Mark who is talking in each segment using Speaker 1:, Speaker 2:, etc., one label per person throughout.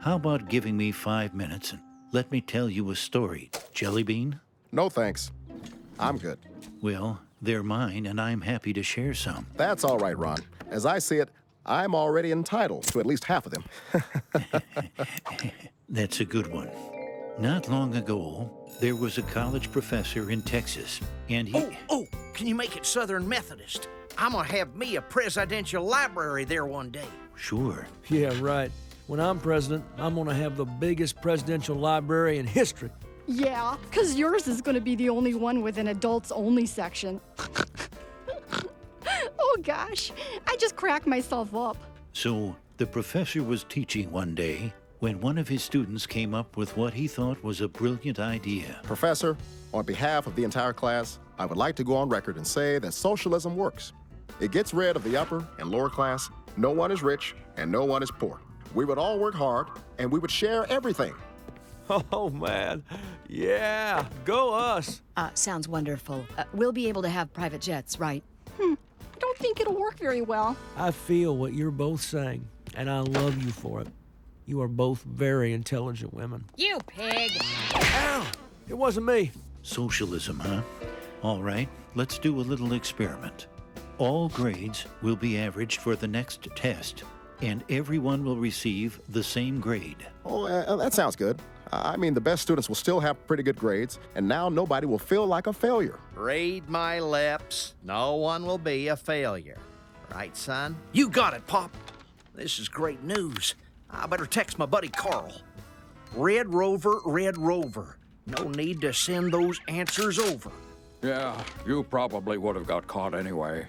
Speaker 1: how about giving me 5 minutes and let me tell you a story, Jelly Bean?
Speaker 2: No, thanks. I'm good.
Speaker 1: Well, they're mine, and I'm happy to share some.
Speaker 2: That's all right, Ron. As I see it, I'm already entitled to at least half of them.
Speaker 1: That's a good one. Not long ago, there was a college professor in Texas, and he...
Speaker 3: Oh, can you make it Southern Methodist? I'm gonna have me a presidential library there one day.
Speaker 1: Sure.
Speaker 4: Yeah, right. When I'm president, I'm gonna have the biggest presidential library in history.
Speaker 5: Yeah, because yours is going to be the only one with an adults-only section. Oh, gosh. I just cracked myself up.
Speaker 1: So, the professor was teaching one day when one of his students came up with what he thought was a brilliant idea.
Speaker 2: Professor, on behalf of the entire class, I would like to go on record and say that socialism works. It gets rid of the upper and lower class. No one is rich and no one is poor. We would all work hard and we would share everything.
Speaker 4: Oh, man. Yeah, go us.
Speaker 6: Sounds wonderful. We'll be able to have private jets, right?
Speaker 5: I don't think it'll work very well.
Speaker 4: I feel what you're both saying, and I love you for it. You are both very intelligent women.
Speaker 6: You pig!
Speaker 4: Ow! It wasn't me.
Speaker 1: Socialism, huh? All right, let's do a little experiment. All grades will be averaged for the next test, and everyone will receive the same grade.
Speaker 2: Oh, that sounds good. I mean, the best students will still have pretty good grades, and now nobody will feel like a failure.
Speaker 3: Read my lips. No one will be a failure. Right, son? You got it, Pop. This is great news. I better text my buddy Carl. Red Rover, Red Rover. No need to send those answers over.
Speaker 7: Yeah, you probably would have got caught anyway.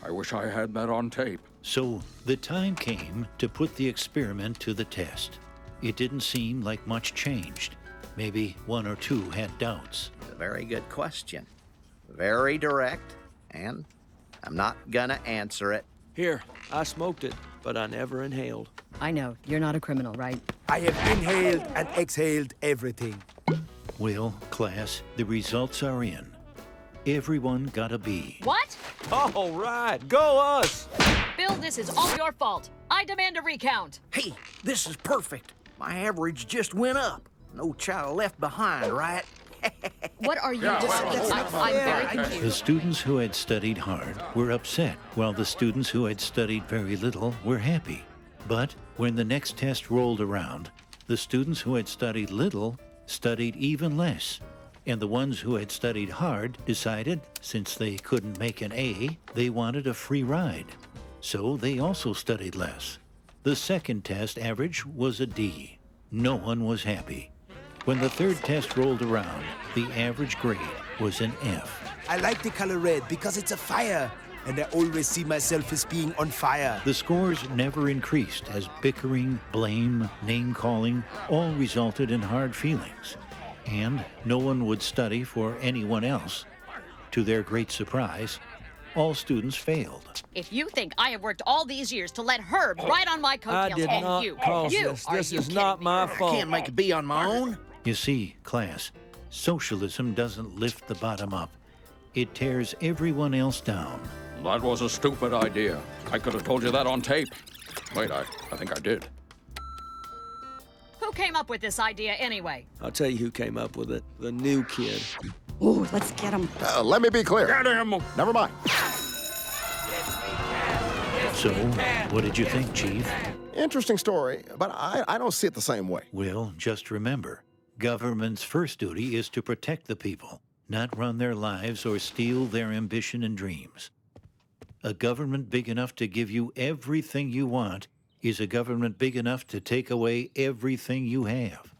Speaker 7: I wish I had that on tape.
Speaker 1: So the time came to put the experiment to the test. It didn't seem like much changed. Maybe one or two had doubts.
Speaker 3: A very good question. Very direct, and I'm not gonna answer it.
Speaker 4: Here, I smoked it, but I never inhaled.
Speaker 6: I know, you're not a criminal, right?
Speaker 8: I have inhaled and exhaled everything.
Speaker 1: Well, class, the results are in. Everyone got a B.
Speaker 9: What?
Speaker 4: All right, go us!
Speaker 9: Bill, this is all your fault. I demand a recount.
Speaker 3: Hey, this is perfect. My average just went up. No child left behind, right?
Speaker 9: What are you discussing? I'm very confused.
Speaker 1: The students who had studied hard were upset, while the students who had studied very little were happy. But when the next test rolled around, the students who had studied little studied even less. And the ones who had studied hard decided, since they couldn't make an A, they wanted a free ride. So they also studied less. The second test average was a D. No one was happy. When the third test rolled around, the average grade was an F.
Speaker 8: I like the color red because it's a fire, and I always see myself as being on fire.
Speaker 1: The scores never increased as bickering, blame, name-calling all resulted in hard feelings. And no one would study for anyone else. To their great surprise, all students failed.
Speaker 9: If you think I have worked all these years to let Herb ride on my
Speaker 4: I
Speaker 9: coattails,
Speaker 4: did
Speaker 9: and
Speaker 4: not
Speaker 9: you,
Speaker 4: cause
Speaker 9: you,
Speaker 4: this.
Speaker 9: are
Speaker 4: This
Speaker 9: you
Speaker 4: is
Speaker 9: kidding
Speaker 4: not
Speaker 9: me?
Speaker 4: my
Speaker 3: I
Speaker 4: fault.
Speaker 3: can't make a B on my own.
Speaker 1: You see, class, socialism doesn't lift the bottom up. It tears everyone else down.
Speaker 7: That was a stupid idea. I could have told you that on tape. Wait, I think I did.
Speaker 9: Who came up with this idea anyway?
Speaker 4: I'll tell you who came up with it. The new kid.
Speaker 5: Ooh, let's get him.
Speaker 2: Let me be clear.
Speaker 7: Get him!
Speaker 2: Never mind.
Speaker 1: So, what did you think, Chief?
Speaker 2: Interesting story, but I don't see it the same way.
Speaker 1: Well, just remember, government's first duty is to protect the people, not run their lives or steal their ambition and dreams. A government big enough to give you everything you want is a government big enough to take away everything you have.